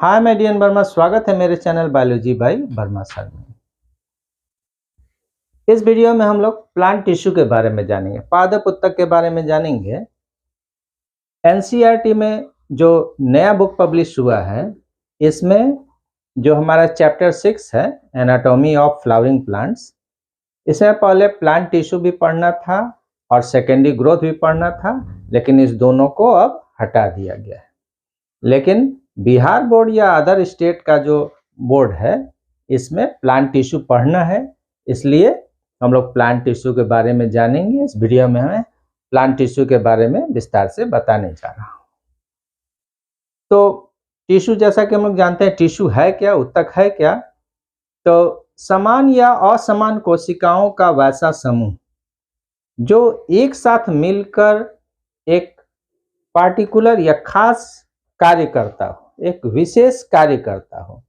हाय मैं डीएन वर्मा, स्वागत है मेरे channel biology by Verma sir में। इस वीडियो में हम लोग प्लांट टिश्यू के बारे में जानेंगे, पादप उत्तक के बारे में जानेंगे। एनसीईआरटी में जो नया बुक पब्लिश हुआ है, इसमें जो हमारा चैप्टर 6 है एनाटॉमी ऑफ फ्लावरिंग प्लांट्स, इसमें पहले प्लांट टिश्यू भी पढ़ना था और सेकेंडरी ग्रोथ भी पढ़ना था, लेकिन इस दोनों को अब हटा दिया गया है। लेकिन बिहार बोर्ड या अदर स्टेट का जो बोर्ड है, इसमें प्लांट टिश्यू पढ़ना है, इसलिए हम लोग प्लांट टिश्यू के बारे में जानेंगे। इस वीडियो में हमें प्लांट टिश्यू के बारे में विस्तार से बताने जा रहा हूँ। तो टिश्यू, जैसा कि हम लोग जानते हैं, टिश्यू है क्या, उत्तक है क्या? तो समान या असमान कोशिकाओं का वैसा समूह जो एक साथ मिलकर एक पार्टिकुलर या खास कार्य करता हो, एक विशेष कार्य करता हो,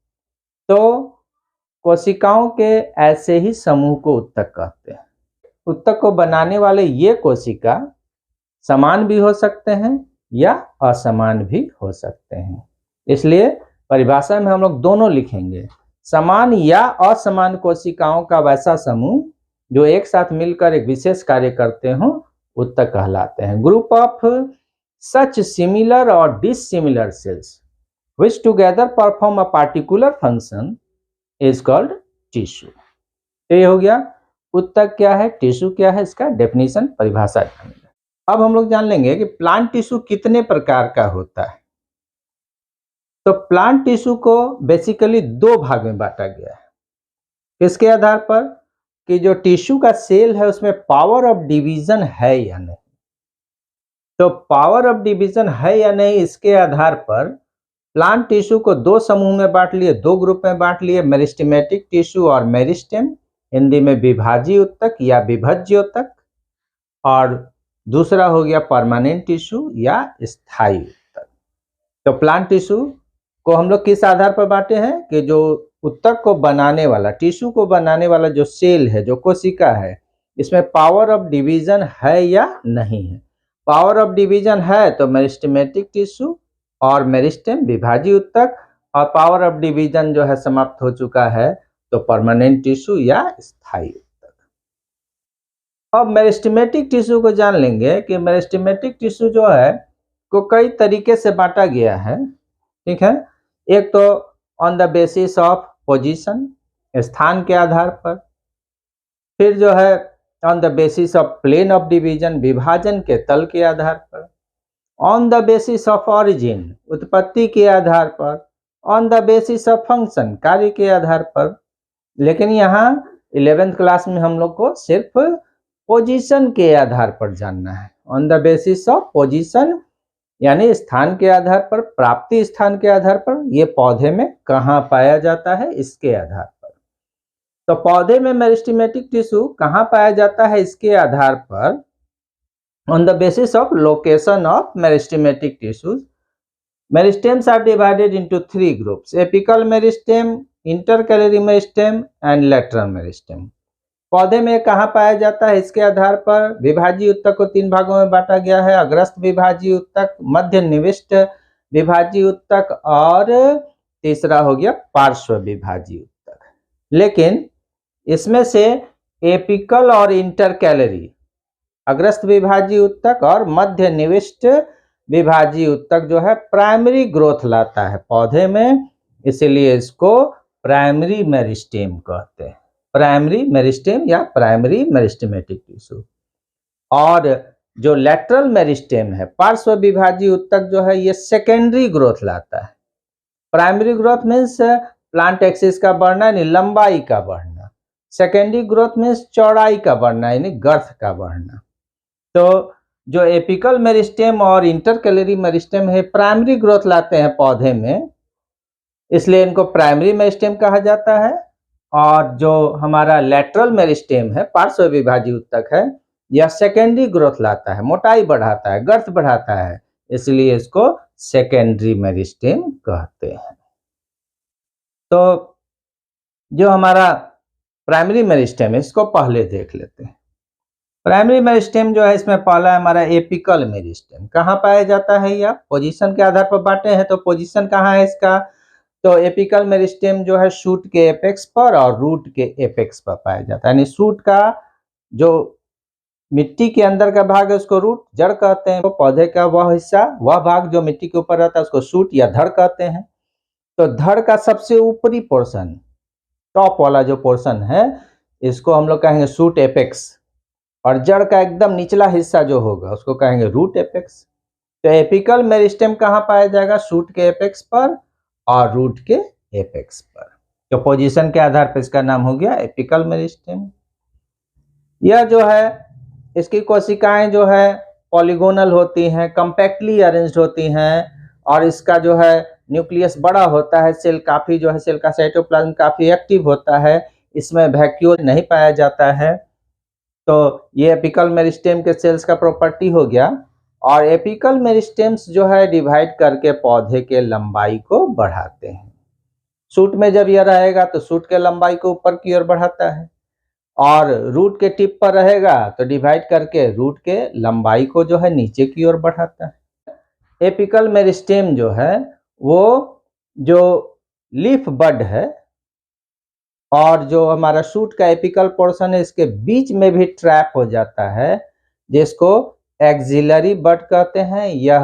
तो कोशिकाओं के ऐसे ही समूह को उत्तक कहते हैं। उत्तक को बनाने वाले ये कोशिका समान भी हो सकते हैं या असमान भी हो सकते हैं, इसलिए परिभाषा में हम लोग दोनों लिखेंगे। समान या असमान कोशिकाओं का वैसा समूह जो एक साथ मिलकर एक विशेष कार्य करते हो, उत्तक कहलाते हैं। Group of such similar or dissimilar cells which together perform a particular function is called tissue। तो ये हो गया उत्तक क्या है, टिश्यू क्या है, इसका डेफिनेशन, परिभाषा जानेंगे। अब हम लोग जान लेंगे कि प्लांट टिश्यू कितने प्रकार का होता है। तो प्लांट टिश्यू को बेसिकली दो भाग में बांटा गया है। इसके आधार पर कि जो टिश्यू का सेल है उसमें पावर ऑफ डिवीजन है या नहीं। तो पावर ऑफ डिवीजन है या नहीं, इसके आधार पर प्लांट टिश्यू को दो समूह में बांट लिए, दो ग्रुप में बांट लिए, मेरिस्टेमेटिक टिश्यू और मेरिस्टेम, हिंदी में विभाजी उत्तक या विभज्य उत्तक, और दूसरा हो गया परमानेंट टिश्यू या स्थायी उत्तक। तो प्लांट टिश्यू को हम लोग किस आधार पर बांटे हैं कि जो उत्तक को बनाने वाला, टिश्यू को बनाने वाला जो सेल है, जो कोशिका है, इसमें पावर ऑफ डिवीजन है या नहीं है। पावर ऑफ डिवीजन है तो मेरिस्टेमेटिक टिश्यू और मेरिस्टेम, विभाजी उत्तक, और पावर ऑफ डिवीजन जो है समाप्त हो चुका है तो परमानेंट टिश्यू या स्थायी उत्तक। अब मेरिस्टेमेटिक टिश्यू को जान लेंगे कि मेरिस्टेमेटिक टिश्यू जो है को कई तरीके से बांटा गया है, ठीक है। एक तो on the basis of position, स्थान के आधार पर, फिर जो है on the basis of plane of division, विभाजन के तल के आधार पर, on the basis of origin, उत्पत्ति के आधार पर, on the basis of function, कार्य के आधार पर। लेकिन यहाँ 11th क्लास में हम लोग को सिर्फ पोजीशन के आधार पर जानना है। On the basis of position यानी स्थान के आधार पर, प्राप्ति स्थान के आधार पर, ये पौधे में कहाँ पाया जाता है इसके आधार पर। तो पौधे में मेरिस्टेमेटिक टिश्यू कहाँ पाया जाता है इसके आधार पर, on the basis of location of meristematic tissues, meristems are divided into 3 groups: apical meristem, intercalary meristem and lateral meristem. पौधे में कहाँ पाया जाता है इसके आधार पर विभाजी उत्तक को 3 भागों में बांटा गया है: अग्रस्त विभाजी उत्तक, मध्य निविष्ट विभाजी उत्तक, और तीसरा हो गया पार्श्व विभाजी उत्तक। लेकिन इसमें से एपिकल और इंटरकैलरी, अग्रस्त विभाजी उत्तक और मध्य निविष्ट विभाजी उत्तक जो है प्राइमरी ग्रोथ लाता है पौधे में, इसीलिए इसको प्राइमरी मेरिस्टेम कहते हैं। प्राइमरी मेरिस्टेम या प्राइमरी मेरिस्टेमेटिक टिश्यू। और जो लेटरल मेरिस्टेम है, पार्श्व विभाजी उत्तक जो है, ये सेकेंडरी ग्रोथ लाता है। Primary growth means plant axis का बढ़ना यानी लंबाई का बढ़ना, सेकेंडरी ग्रोथ मीन्स चौड़ाई का बढ़ना यानी गर्थ का बढ़ना। तो जो एपिकल मेरिस्टेम और इंटरकैलरी मेरिस्टेम है, प्राइमरी ग्रोथ लाते हैं पौधे में, इसलिए इनको प्राइमरी मेरिस्टेम कहा जाता है। और जो हमारा लेटरल मेरिस्टेम है, पार्श्व विभाजी उत्तक है, यह सेकेंडरी ग्रोथ लाता है, मोटाई बढ़ाता है, गर्थ बढ़ाता है, इसलिए इसको सेकेंडरी मेरिस्टेम कहते हैं। तो जो हमारा प्राइमरी मेरिस्टेम है, इसको पहले देख लेते हैं। प्राइमरी मेरिस्टेम जो है, इसमें पहला है हमारा एपिकल मेरिस्टेम। कहाँ पाया जाता है? या पोजीशन के आधार पर बांटे हैं, तो पोजीशन कहाँ है इसका? तो एपिकल मेरिस्टेम जो है शूट के एपेक्स पर और रूट के एपेक्स पर पाया जाता है। यानी शूट का जो मिट्टी के अंदर का भाग है उसको रूट, जड़ कहते हैं। पौधे का वह हिस्सा, वह भाग जो मिट्टी के ऊपर रहता है उसको शूट या धड़ कहते हैं। तो धड़ का सबसे ऊपरी पोर्शन, टॉप वाला जो पोर्शन है, इसको हम लोग कहेंगे शूट एपेक्स, और जड़ का एकदम निचला हिस्सा जो होगा उसको कहेंगे रूट एपेक्स। तो एपिकल मेरिस्टेम कहाँ पाया जाएगा? शूट के एपेक्स पर और रूट के एपेक्स पर। तो पोजीशन के आधार पर इसका नाम हो गया एपिकल मेरिस्टेम। यह जो है, इसकी कोशिकाएं जो है पॉलीगोनल होती हैं, कम्पैक्टली अरेंज्ड होती हैं, और इसका जो है न्यूक्लियस बड़ा होता है। सेल काफी जो है, सेल का साइटोप्लाज्म काफी एक्टिव होता है, इसमें वैक्यूल नहीं पाया जाता है। तो ये एपिकल मेरिस्टेम के सेल्स का प्रॉपर्टी हो गया। और एपिकल मेरिस्टेम्स जो है डिवाइड करके पौधे के लंबाई को बढ़ाते हैं। शूट में जब यह रहेगा तो शूट के लंबाई को ऊपर की ओर बढ़ाता है, और रूट के टिप पर रहेगा तो डिवाइड करके रूट के लंबाई को जो है नीचे की ओर बढ़ाता है। एपिकल मेरिस्टेम जो है वो जो लीफ बड है और जो हमारा शूट का एपिकल पोर्शन है, इसके बीच में भी ट्रैप हो जाता है, जिसको एक्सिलरी बड कहते हैं। यह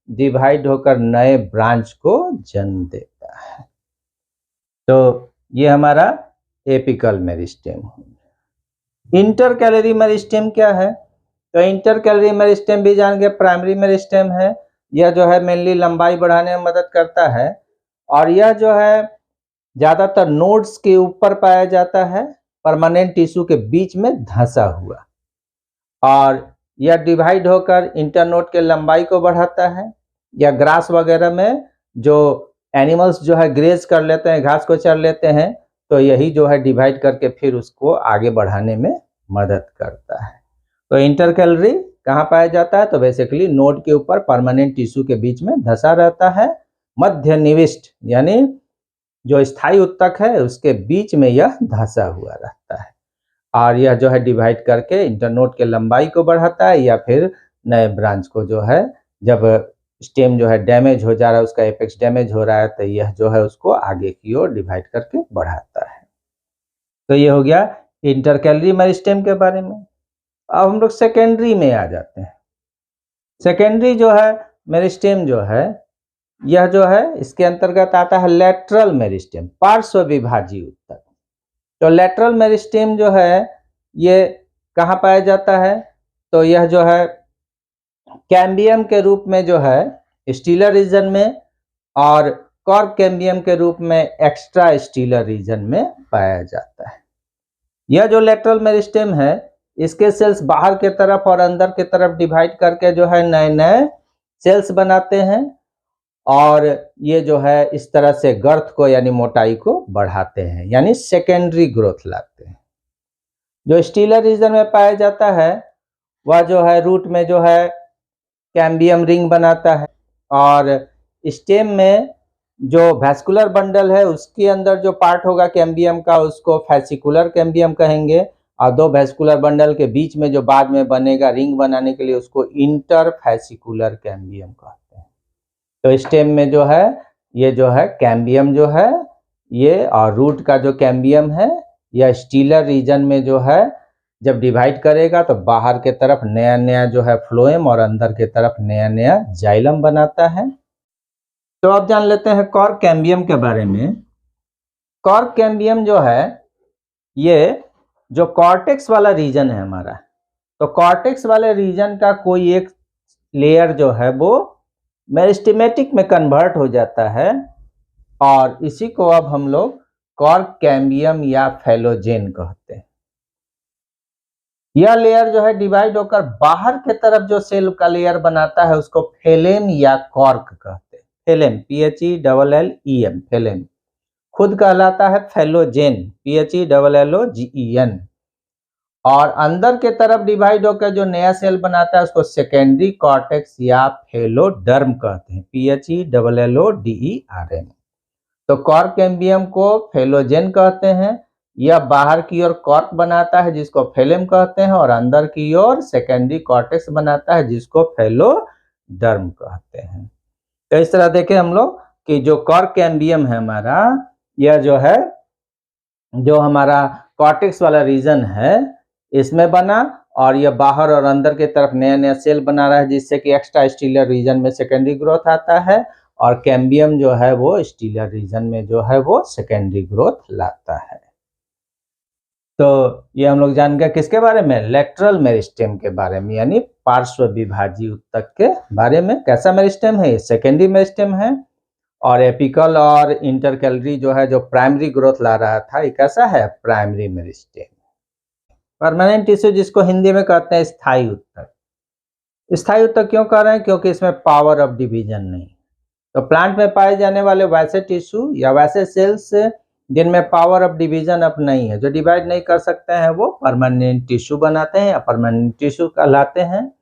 डिवाइड होकर नए ब्रांच को जन्म देता है। तो ये हमारा apical meristem. Inter calorie meristem क्या है? तो इंटर कैलरी मेरिस्टेम भी जान गए, प्राइमरी मेरिस्टेम है। यह जो है मेनली लंबाई बढ़ाने में मदद करता है, और यह जो है ज्यादातर नोड्स के ऊपर पाया जाता है, परमानेंट टिश्यू के बीच में धंसा हुआ, और यह डिवाइड होकर इंटरनोड के लंबाई को बढ़ाता है। या ग्रास वगैरह में जो एनिमल्स जो है ग्रेज कर लेते हैं, घास को चर लेते हैं, तो यही जो है डिवाइड करके फिर उसको आगे बढ़ाने में मदद करता है। तो इंटर कैलरी कहाँ पाया जाता है? तो बेसिकली नोड के ऊपर परमानेंट टिश्यू के बीच में धंसा रहता है। मध्य निविष्ट यानी जो स्थायी उत्तक है उसके बीच में यह धंसा हुआ रहता है, और यह जो है डिवाइड करके इंटरनोड के लंबाई को बढ़ाता है, या फिर नए ब्रांच को जो है, जब स्टेम जो है डैमेज हो जा रहा है, उसका एपेक्स डैमेज हो रहा है, तो यह जो है उसको आगे की ओर डिवाइड करके बढ़ाता है। तो ये हो गया इंटरकैलरी मेरिस्टेम के बारे में। अब हम लोग सेकेंडरी में आ जाते हैं। सेकेंडरी जो है मेरिस्टेम जो है, यह जो है इसके अंतर्गत आता है लेटरल मेरिस्टेम, पार्श्व विभाजी उत्तक। तो लेटरल मेरिस्टेम जो है ये कहाँ पाया जाता है? तो यह जो है कैम्बियम के रूप में जो है स्टीलर रीजन में, और कॉर्क कैम्बियम के रूप में एक्स्ट्रा स्टीलर रीजन में पाया जाता है। यह जो लेटरल मेरिस्टेम है, इसके सेल्स बाहर के तरफ और अंदर के तरफ डिवाइड करके जो है नए नए सेल्स बनाते हैं, और ये जो है इस तरह से गर्थ को यानी मोटाई को बढ़ाते हैं, यानी सेकेंडरी ग्रोथ लाते हैं। जो स्टीलर रीजन में पाया जाता है वह जो है रूट में जो है कैम्बियम रिंग बनाता है, और स्टेम में जो वैस्कुलर बंडल है उसके अंदर जो पार्ट होगा कैम्बियम का उसको फैसिकुलर कैम्बियम कहेंगे, और दो वैस्कुलर बंडल के बीच में जो बाद में बनेगा रिंग बनाने के लिए उसको इंटर फैसिकुलर कैम्बियम कहते हैं। तो स्टेम में जो है ये जो है कैम्बियम जो है ये, और रूट का जो कैम्बियम है यह स्टीलर रीजन में जो है जब डिवाइड करेगा तो बाहर के तरफ नया नया जो है फ्लोएम और अंदर के तरफ नया नया जाइलम बनाता है। तो अब जान लेते हैं कॉर्क कैम्बियम के बारे में। कॉर्क कैम्बियम जो है ये जो कॉर्टेक्स वाला रीजन है हमारा, तो कॉर्टेक्स वाले रीजन का कोई एक लेयर जो है वो मेरिस्टेमेटिक में कन्वर्ट हो जाता है, और इसी को अब हम लोग कॉर्क कैम्बियम या फेलोजेन कहते हैं। यह लेयर जो है डिवाइड होकर बाहर के तरफ जो सेल का लेयर बनाता है उसको फेलेम या कॉर्क कहते हैं। फेलेम PHELLEM, फेलेम खुद कहलाता है फेलोजेन, PHELLOGEN, और अंदर के तरफ डिवाइड होकर जो नया सेल बनाता है उसको सेकेंडरी कॉर्टेक्स या फेलोडर्म कहते हैं, PHELLODERM। तो कॉर्क कैम्बियम को फेलोजेन कहते हैं। यह बाहर की ओर कॉर्क बनाता है जिसको फेलेम कहते हैं, और अंदर की ओर सेकेंडरी कॉर्टेक्स बनाता है जिसको फेलोडर्म कहते हैं। तो इस तरह देखें हम लोग कि जो कॉर्क कैम्बियम है हमारा, यह जो है जो हमारा कॉर्टेक्स वाला रीजन है इसमें बना, और यह बाहर और अंदर की तरफ नया नया सेल बना रहा है, जिससे कि एक्स्ट्रा स्टीलियर रीजन में सेकेंडरी ग्रोथ आता है, और कैम्बियम जो है वो स्टीलियर रीजन में जो है वो सेकेंडरी ग्रोथ लाता है। तो ये हम लोग जान गए किसके बारे में, लेटरल मेरिस्टेम के बारे में, यानी पार्श्व विभाजीय उत्तक के बारे में। कैसा मेरिस्टेम है, सेकेंडरी मेरिस्टेम है, और एपिकल और इंटरकैलरी जो है जो प्राइमरी ग्रोथ ला रहा था, ये कैसा है, प्राइमरी मेरिस्टेम। परमानेंट टिश्यू जिसको हिंदी में कहते हैं स्थायी उत्तक। स्थायी उत्तक क्यों कह रहे हैं, क्योंकि इसमें पावर ऑफ डिवीजन नहीं। तो प्लांट में पाए जाने वाले वैसे टिश्यू या वैसे सेल्स जिनमें पावर ऑफ डिवीजन अब नहीं है, जो डिवाइड नहीं कर सकते हैं, वो परमानेंट टिश्यू बनाते हैं या परमानेंट टिश्यू कहलाते हैं।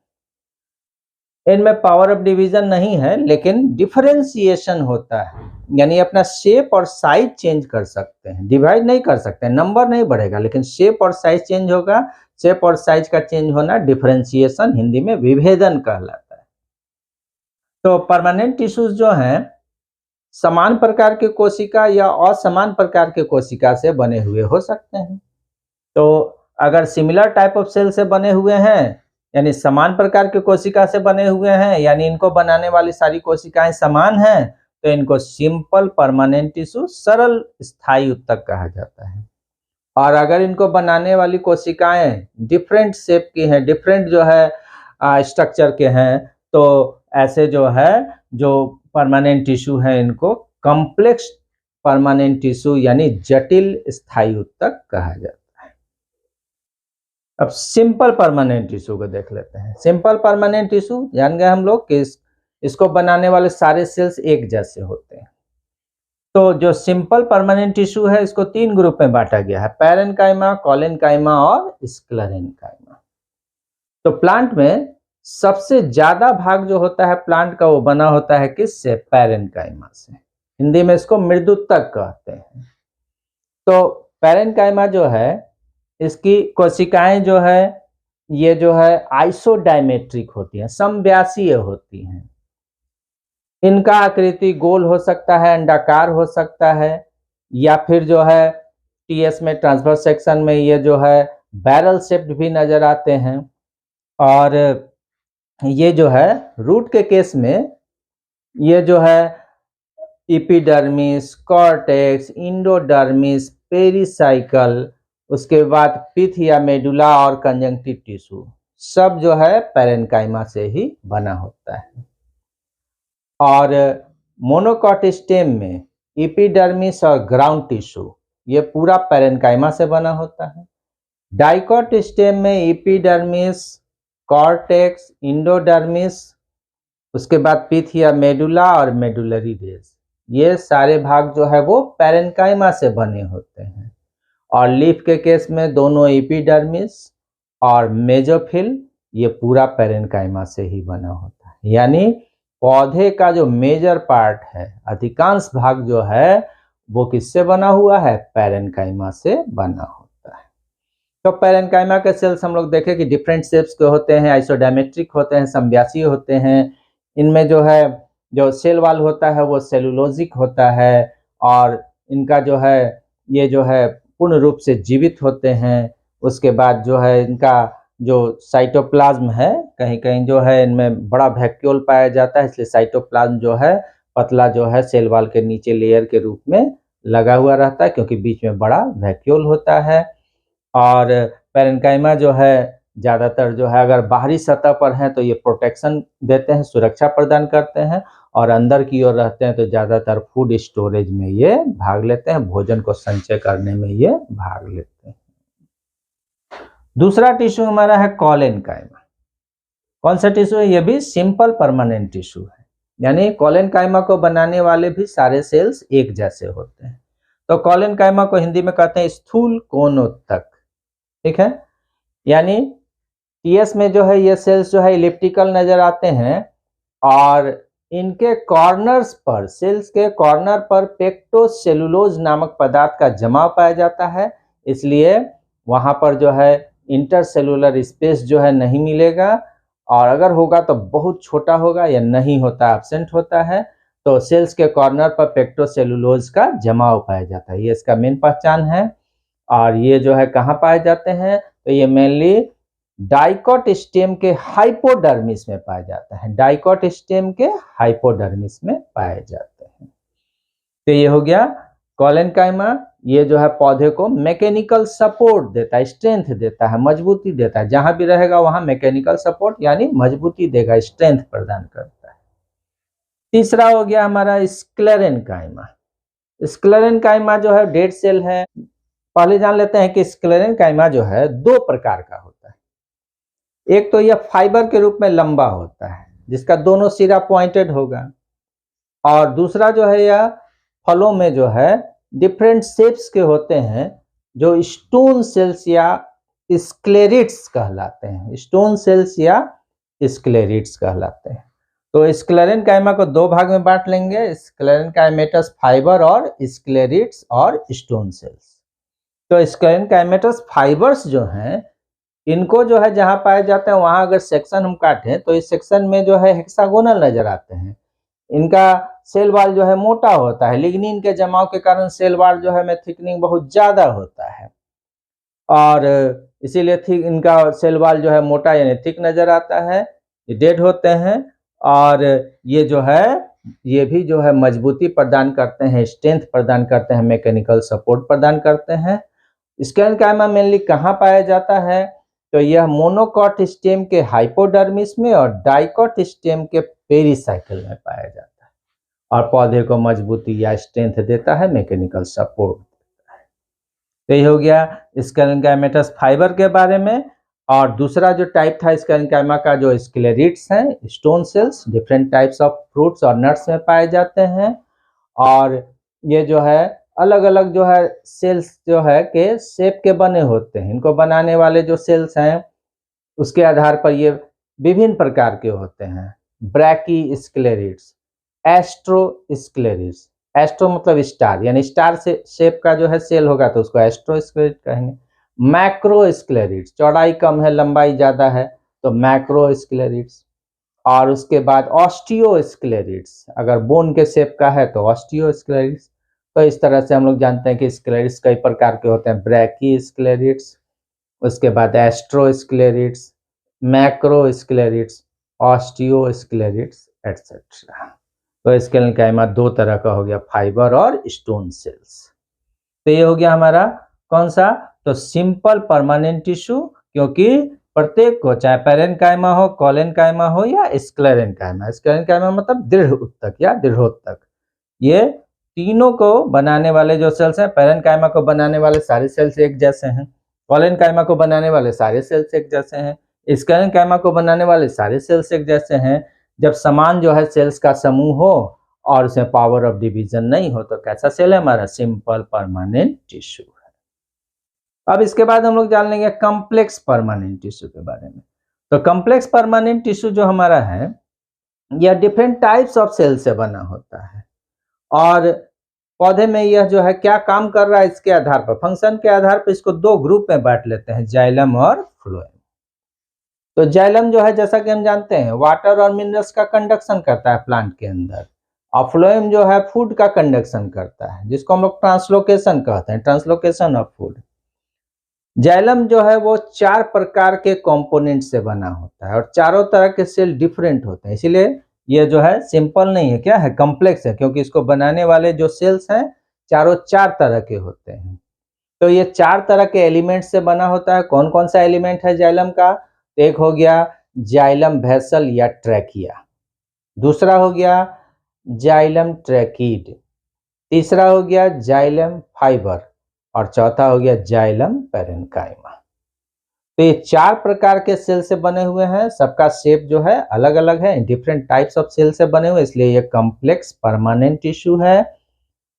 इनमें पावर ऑफ डिवीजन नहीं है, लेकिन डिफरेंशिएशन होता है, यानी अपना शेप और साइज चेंज कर सकते हैं। डिवाइड नहीं कर सकते, नंबर नहीं बढ़ेगा, लेकिन शेप और साइज चेंज होगा। शेप और साइज का चेंज होना डिफरेंशिएशन, हिंदी में विभेदन कहलाता है। तो परमानेंट टिश्यूज जो हैं समान प्रकार के कोशिका या असमान प्रकार के कोशिका से बने हुए हो सकते हैं। तो अगर सिमिलर टाइप ऑफ सेल से बने हुए हैं, यानी समान प्रकार के कोशिका से बने हुए हैं, यानी इनको बनाने वाली सारी कोशिकाएं समान हैं, तो इनको सिंपल परमानेंट टिश्यू, सरल स्थायी उत्तक कहा जाता है। और अगर इनको बनाने वाली कोशिकाएं डिफरेंट शेप की हैं, डिफरेंट जो है स्ट्रक्चर के हैं, तो ऐसे जो है जो परमानेंट टिश्यू है इनको कॉम्प्लेक्स परमानेंट टिश्यू यानी जटिल स्थायी उत्तक कहा जाता है। अब सिंपल परमानेंट टिश्यू को देख लेते हैं। सिंपल परमानेंट टिश्यू जान गए हम लोग कि इसको बनाने वाले सारे सेल्स एक जैसे होते हैं। तो जो सिंपल परमानेंट टिश्यू है इसको 3 ग्रुप में बांटा गया है, पैरेन्काइमा, कोलेन्काइमा और स्क्लेरेन्काइमा। तो प्लांट में सबसे ज्यादा भाग जो होता है प्लांट का वो बना होता है किससे, पैरेन्काइमा से। हिंदी में इसको मृदुत्तक कहते हैं। तो पैरेन्काइमा जो है इसकी कोशिकाएं जो है ये जो है आइसोडायमेट्रिक होती हैं, समव्यासीय होती हैं। इनका आकृति गोल हो सकता है, अंडाकार हो सकता है, या फिर जो है टीएस में ट्रांसवर्स सेक्शन में ये जो है बैरल शेप्ड भी नजर आते हैं। और ये जो है रूट के केस में ये जो है एपिडर्मिस, कॉर्टेक्स, इंडोडर्मिस, पेरिसाइकल, उसके बाद पिथ या मेडुला और कंजंक्टिव टिश्यू सब जो है पैरेन्काइमा से ही बना होता है। और मोनोकॉट स्टेम में एपिडर्मिस और ग्राउंड टिश्यू ये पूरा पैरेन्काइमा से बना होता है। डाइकॉट स्टेम में एपिडर्मिस, कॉर्टेक्स, इंडोडर्मिस, उसके बाद पिथ या मेडुला और मेडुलरी बेस, ये सारे भाग जो है वो पैरेन्काइमा से बने होते हैं। और लीफ के केस में दोनों एपिडर्मिस और मेजोफिल ये पूरा पैरेन्काइमा से ही बना होता है। यानी पौधे का जो मेजर पार्ट है, अधिकांश भाग जो है वो किससे बना हुआ है, पैरेन्काइमा से बना होता है। तो पैरेन्काइमा के सेल्स हम लोग देखें कि डिफरेंट शेप्स के होते हैं, आइसोडायमेट्रिक होते हैं, समव्यासीय होते हैं। इनमें जो है जो सेल वाल होता है वो सेलुलोजिक होता है, और इनका जो है ये जो है पूर्ण रूप से जीवित होते हैं। उसके बाद जो है इनका जो साइटोप्लाज्म है, कहीं कहीं जो है इनमें बड़ा वैक्यूल पाया जाता है, इसलिए साइटोप्लाज्म जो है पतला जो है सेल वाल के नीचे लेयर के रूप में लगा हुआ रहता है, क्योंकि बीच में बड़ा वैक्यूल होता है। और पैरेन्काइमा जो है ज़्यादातर जो है अगर बाहरी सतह पर हैं तो ये प्रोटेक्शन देते हैं, सुरक्षा प्रदान करते हैं, और अंदर की ओर रहते हैं तो ज़्यादातर फूड स्टोरेज में ये भाग लेते हैं, भोजन को संचय करने में ये भाग लेते हैं। दूसरा टिश्यू हमारा है कोलेन्काइमा। कौन सा टिश्यू है, ये भी सिंपल परमानेंट टिश्यू है, यानी कोलेन्काइमा को बनाने वाले भी सारे सेल्स एक जैसे होते हैं। तो कोलेन्काइमा को हिंदी में कहते हैं स्थूल कोणोत्तक, ठीक है। यानी टीएस में जो है ये सेल्स जो है इलिप्टिकल नजर आते हैं, और इनके कॉर्नर्स पर, सेल्स के कॉर्नर पर पेक्टोसेलुलोज नामक पदार्थ का जमाव पाया जाता है, इसलिए वहां पर जो है इंटरसेलुलर स्पेस जो है नहीं मिलेगा, और अगर होगा तो बहुत छोटा होगा या नहीं होता, एब्सेंट होता है। तो सेल्स के कॉर्नर पर पेक्टोसेलुलोज का जमाव पाया जाता है, ये इसका मेन पहचान है। और ये जो है कहाँ पाए जाते हैं, तो ये मेनली डाइकोट स्टेम के हाइपोडर्मिस में पाया जाता है, डाइकोट स्टेम के हाइपोडर्मिस में पाए जाते हैं। तो ये हो गया कोलेनकाइमा। ये जो है पौधे को मैकेनिकल सपोर्ट देता है, स्ट्रेंथ देता है, मजबूती देता है, जहां भी रहेगा वहां मैकेनिकल सपोर्ट यानी मजबूती देगा, स्ट्रेंथ प्रदान करता है। तीसरा हो गया हमारा स्क्लेरेनकाइमा। स्क्लेरेनकाइमा जो है डेड सेल है। पहले जान लेते हैं कि स्क्लेरेनकाइमा जो है दो प्रकार का होता है। एक तो यह फाइबर के रूप में लंबा होता है जिसका दोनों सिरा पॉइंटेड होगा, और दूसरा जो है यह फलों में जो है डिफरेंट शेप्स के होते हैं जो स्टोन सेल्स या स्क्लेरिड्स कहलाते हैं, स्टोन सेल्स या स्क्लेरिड्स कहलाते हैं। तो स्क्लेरेनकाइमा को दो भाग में बांट लेंगे, स्क्लेरेनकाइमेटस फाइबर और स्क्लेरिड्स और स्टोन सेल्स। तो स्क्लेरेनकाइमेटस फाइबर्स जो हैं इनको जो है जहां पाए जाते हैं वहां अगर सेक्शन हम काटें तो इस सेक्शन में जो है हेक्सागोनल नजर आते हैं। इनका सेल वॉल जो है मोटा होता है, लिग्निन के जमाव के कारण सेल वॉल जो है में थिकनिंग बहुत ज्यादा होता है, और इसीलिए थिक इनका सेल वॉल जो है मोटा यानी थिक नजर आता है। ये डेड होते हैं, और ये जो है ये भी जो है मजबूती प्रदान करते हैं, स्ट्रेंथ प्रदान करते हैं, मैकेनिकल सपोर्ट प्रदान करते हैं। स्क्लेरेनकाइमा मेनली कहाँ पाया जाता है, तो यह मोनोकॉट स्टेम के हाइपोडर्मिस में और डाइकोट स्टेम के पेरीसाइकिल में पाया जाता है, और पौधे को मजबूती या स्ट्रेंथ देता है, मैकेनिकल सपोर्ट देता है। तो ये हो गया स्क्लेरेनकाइमेटस फाइबर के बारे में। और दूसरा जो टाइप था स्क्लेरेनकाइमा का जो स्क्लेरिड्स हैं, stone cells, different types of fruits और नट्स में पाए जाते हैं, और ये जो है अलग अलग जो है सेल्स जो है के शेप के बने होते हैं। इनको बनाने वाले जो सेल्स हैं उसके आधार पर ये विभिन्न प्रकार के होते हैं। ब्रैकी स्क्लेरिड्स, एस्ट्रोस्क्लेरिड्स, एस्ट्रो मतलब स्टार यानी स्टार से शेप का जो है सेल होगा तो उसको एस्ट्रोस्क्लेरिड कहेंगे। मैक्रोस्क्लेरिड्स, चौड़ाई कम है लंबाई ज्यादा है तो मैक्रोस्क्लेरिड्स। और उसके बाद ऑस्टियोस्क्लेरिड्स, अगर बोन के शेप का है तो ऑस्टियोस्क्लेरिड्स। तो इस तरह से हम लोग जानते हैं कि स्क्लेरिड्स कई प्रकार के होते हैं, ब्रैकी स्क्लेरिड्स, उसके बाद एस्ट्रोस्क्लेरिड्स, मैक्रोस्क्लेरिड्स, ऑस्टियोस्क्लेरिड्स एटसेट्रा। तो स्क्लेरेनकाइमा दो तरह का हो गया, फाइबर और स्टोन सेल्स। तो ये हो गया हमारा कौन सा, तो सिंपल परमानेंट टिश्यू, क्योंकि प्रत्येक को चाहे पैरेनकाइमा हो, कोलेनकाइमा हो या स्क्लेरेनकाइमा, स्क्लेरेनकाइमा मतलब दृढ़ उत्तक या दृढ़ोत्तक, ये तीनों को बनाने वाले जो सेल्स हैं, पैरेनकाइमा को बनाने वाले सारे सेल्स एक जैसे हैं, कोलेनकाइमा को बनाने वाले सारे सेल्स एक जैसे हैं, स्क्लेरेनकाइमा को बनाने वाले सारे सेल्स एक जैसे हैं। जब समान जो है सेल्स का समूह हो और उसमें पावर ऑफ डिवीजन नहीं हो तो कैसा सेल है हमारा, सिंपल परमानेंट टिश्यू है। अब इसके बाद हम लोग जान लेंगे कॉम्प्लेक्स परमानेंट टिश्यू के बारे में। तो कॉम्प्लेक्स परमानेंट टिश्यू जो हमारा है यह डिफरेंट टाइप्स ऑफ सेल से बना होता है, और पौधे में यह जो है क्या काम कर रहा है इसके आधार पर, फंक्शन के आधार पर इसको दो ग्रुप में बांट लेते हैं, जाइलम और फ्लोएम। तो जाइलम जो है जैसा कि हम जानते हैं वाटर और मिनरल्स का कंडक्शन करता है प्लांट के अंदर, और फ्लोएम जो है फूड का कंडक्शन करता है जिसको हम लोग ट्रांसलोकेशन कहते हैं, ट्रांसलोकेशन ऑफ फूड। जाइलम जो है वो चार प्रकार के कंपोनेंट से बना होता है और चारों तरह के सेल डिफरेंट होते हैं, इसीलिए ये जो है सिंपल नहीं है, क्या है, कॉम्प्लेक्स है, क्योंकि इसको बनाने वाले जो सेल्स हैं चारों चार तरह के होते हैं। तो ये चार तरह के एलिमेंट से बना होता है। कौन कौन सा एलिमेंट है जाइलम का, एक हो गया जाइलम वेसल या ट्रैकिया, दूसरा हो गया जाइलम ट्रैकीड, तीसरा हो गया जाइलम फाइबर, और चौथा हो गया जाइलम पैरेनकाइमा। तो ये चार प्रकार के सेल से बने हुए हैं, सबका शेप जो है अलग अलग है, डिफरेंट टाइप्स ऑफ सेल से बने हुए, इसलिए ये कॉम्प्लेक्स परमानेंट टिश्यू है।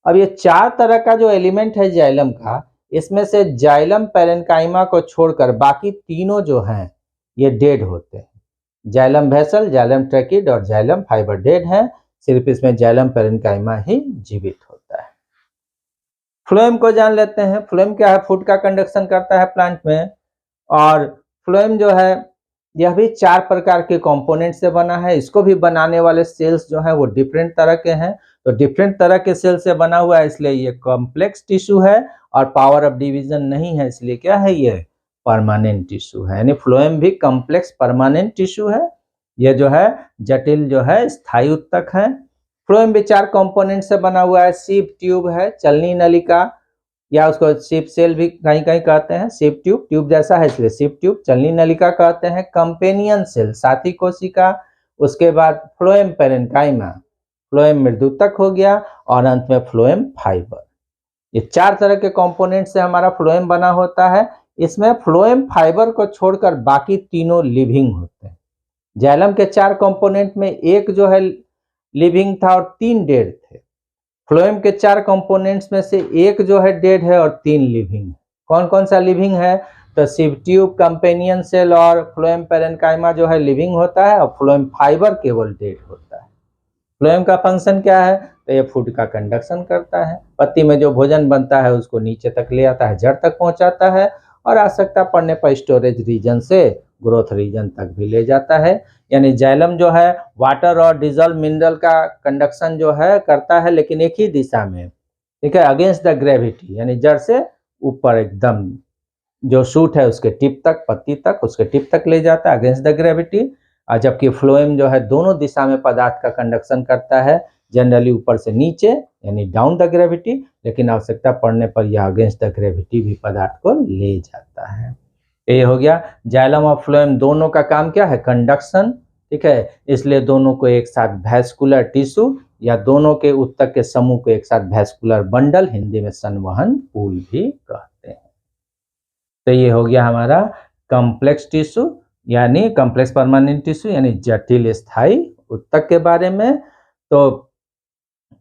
अब ये चार तरह का जो एलिमेंट है जाइलम का, इसमें से जाइलम पैरेनकाइमा को छोड़कर बाकी तीनों जो हैं ये डेड होते हैं। जाइलम वेसल, जाइलम ट्रैकिड और जाइलम फाइबर डेड है, सिर्फ इसमें जाइलम पैरेनकाइमा ही जीवित होता है। फ्लोएम को जान लेते हैं। फ्लोएम क्या है, फूड का कंडक्शन करता है प्लांट में, और फ्लोएम जो है यह भी 4 प्रकार के कंपोनेंट से बना है। इसको भी बनाने वाले सेल्स जो हैं वो डिफरेंट तरह के हैं। तो डिफरेंट तरह के सेल से बना हुआ है, इसलिए ये कॉम्प्लेक्स टिश्यू है और पावर ऑफ डिवीजन नहीं है, इसलिए क्या है, ये परमानेंट टिश्यू है। यानी फ्लोएम भी कॉम्प्लेक्स परमानेंट टिश्यू है। ये जो है जटिल जो है स्थायी उत्तक है। फ्लोएम भी 4 कंपोनेंट से बना हुआ है। सीप ट्यूब है, चलनी नलिका, या उसको सीप सेल भी कहीं कहीं कहते हैं। सीप ट्यूब, ट्यूब जैसा है इसलिए सीप ट्यूब। चलनी नलिका कहते हैं। कंपेनियन सेल, साथी कोशिका। उसके बाद फ्लोएम पेरेन्काइमा, फ्लोएम मृदुतक हो गया, और अंत में फ्लोएम फाइबर। ये 4 तरह के कंपोनेंट से हमारा फ्लोएम बना होता है। इसमें फ्लोएम फाइबर को छोड़कर बाकी तीनों लिविंग होते हैं। जाइलम के 4 कंपोनेंट में एक जो है लिविंग था और 3 डेड थे। फ्लोएम के 4 कंपोनेंट्स में से एक जो है डेड है और 3 लिविंग है। कौन कौन सा लिविंग है? तो सीप ट्यूब, कंपेनियन सेल और फ्लोएम पेरेन्काइमा जो है लिविंग होता है, और फ्लोएम फाइबर केवल डेड होता है। फ्लोएम का फंक्शन क्या है? तो ये फूड का कंडक्शन करता है। पत्ती में जो भोजन बनता है उसको नीचे तक ले आता है, जड़ तक पहुंचाता है, और आवश्यकता पड़ने पर स्टोरेज रीजन से ग्रोथ रीजन तक भी ले जाता है। यानी जाइलम जो है वाटर और डिजॉल्व मिनरल का कंडक्शन जो है करता है, लेकिन एक ही दिशा में, ठीक है, अगेंस्ट द ग्रेविटी। यानी जड़ से ऊपर एकदम जो शूट है उसके टिप तक, पत्ती तक, उसके टिप तक ले जाता है अगेंस्ट द ग्रेविटी। और जबकि फ्लोएम जो है दोनों दिशा में पदार्थ का कंडक्शन करता है, जनरली ऊपर से नीचे यानी डाउन द ग्रेविटी, लेकिन आवश्यकता पड़ने पर यह अगेंस्ट द ग्रेविटी भी पदार्थ को ले जाता है। ये हो गया। जाइलम और फ्लोएम दोनों का काम क्या है? कंडक्शन, ठीक है। इसलिए दोनों को एक साथ वैस्कुलर टिश्यू या दोनों के उत्तक के समूह को एक साथ वैस्कुलर बंडल, हिंदी में संवहन पूल भी कहते हैं। तो ये हो गया हमारा कॉम्प्लेक्स टिश्यू यानी कॉम्प्लेक्स परमानेंट टिश्यू यानी जटिल स्थायी उत्तक के बारे में। तो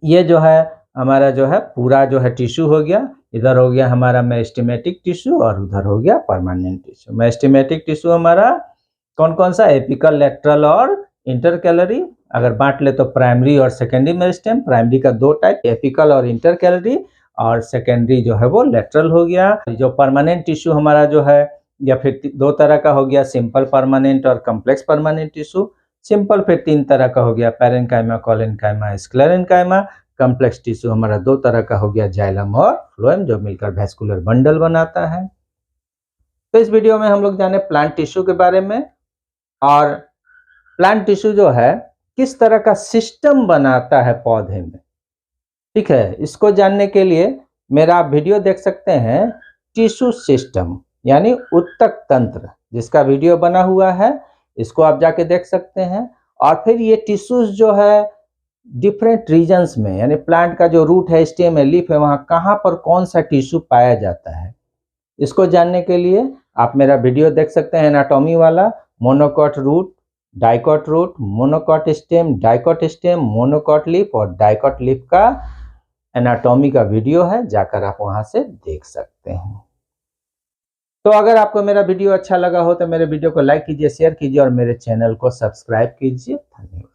ये जो है हमारा जो है पूरा जो है टिश्यू हो गया। इधर हो गया हमारा मेरिस्टेमेटिक टिश्यू और उधर हो गया परमानेंट टिश्यू। मेरिस्टेमेटिक टिश्यू हमारा कौन कौन सा? एपिकल, लेटरल और इंटरकैलरी। अगर बांट ले तो प्राइमरी और सेकेंडरी मेरिस्टेम। प्राइमरी का 2 टाइप, एपिकल और इंटरकैलरी, और सेकेंडरी जो है वो लेटरल हो गया। जो परमानेंट टिश्यू हमारा जो है या फिर 2 तरह का हो गया, सिंपल परमानेंट और कॉम्प्लेक्स परमानेंट टिश्यू। सिंपल फिर 3 तरह का हो गया, parenchyma, collenchyma, sclerenchyma. Complex tissue हमारा 2 तरह का हो गया, जाइलम और फ्लोएम, जो मिलकर वैस्कुलर बंडल बनाता है। तो इस वीडियो में हम लोग जाने प्लांट टिश्यू के बारे में, और प्लांट टिश्यू जो है किस तरह का सिस्टम बनाता है पौधे में, ठीक है। इसको जानने के लिए मेरा आप वीडियो देख सकते हैं, टिश्यू सिस्टम यानी उत्तक तंत्र, जिसका वीडियो बना हुआ है, इसको आप जाके देख सकते हैं। और फिर ये टिश्यूज जो है डिफरेंट रीजन्स में, यानी प्लांट का जो रूट है, स्टेम है, लीफ है, वहाँ कहाँ पर कौन सा टिश्यू पाया जाता है, इसको जानने के लिए आप मेरा वीडियो देख सकते हैं, एनाटॉमी वाला। Monocot root, dicot root, monocot stem, dicot stem, monocot leaf और डाइकॉट लीफ का एनाटॉमी का वीडियो है, जाकर आप वहां से देख सकते हैं। तो अगर आपको मेरा वीडियो अच्छा लगा हो तो मेरे वीडियो को लाइक कीजिए, शेयर कीजिए और मेरे चैनल को सब्सक्राइब कीजिए। धन्यवाद।